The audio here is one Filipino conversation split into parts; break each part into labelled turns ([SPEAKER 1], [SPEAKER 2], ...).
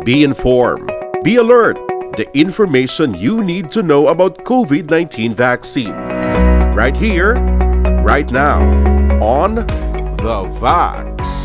[SPEAKER 1] Be informed. Be alert. The information you need to know about COVID-19 vaccine. Right here, right now, on The Vax.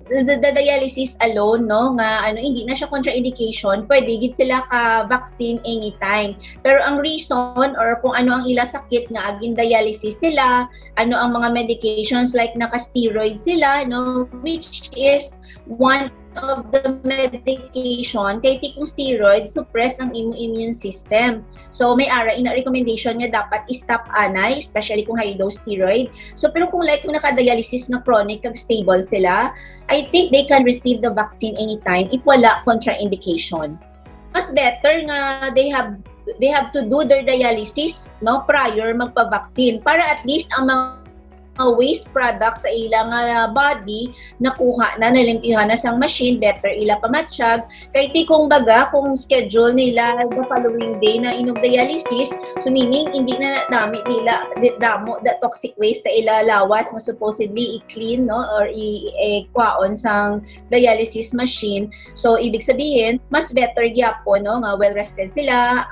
[SPEAKER 2] The dialysis alone, no, nga hindi na siya contraindication, pwede gid sila ka vaccine anytime. Pero ang reason or kung ano ang ila sakit nga agin dialysis sila, ano ang mga medications like naka-steroid sila, no, which is one of the medication kay tikong steroid suppress ang immune system. So may ara ina recommendation nga dapat i-stop anay, especially kung high dose steroid. So pero kung naka-dialysis na chronic kag stable sila, I think they can receive the vaccine anytime if wala contraindication. Mas better nga they have to do their dialysis, no, prior magpa-vaccine para at least ang mga waste products sa ilang body nakuha na nalimpihan na sang machine, better ila pamatsyag kay tikong baga kung schedule nila the following day na inog dialysis, so meaning hindi na namit nila damo the toxic waste sa ila lawas nga supposedly i-clean, no, or i-kwaon sang dialysis machine. So ibig sabihin mas better gyapon, no, nga well rested sila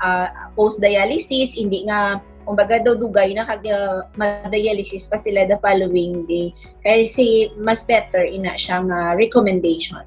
[SPEAKER 2] post dialysis, hindi nga kumbaga daw dugay na kag ma-dialysis pa sila the following day. Kasi mas better ina siyang recommendation.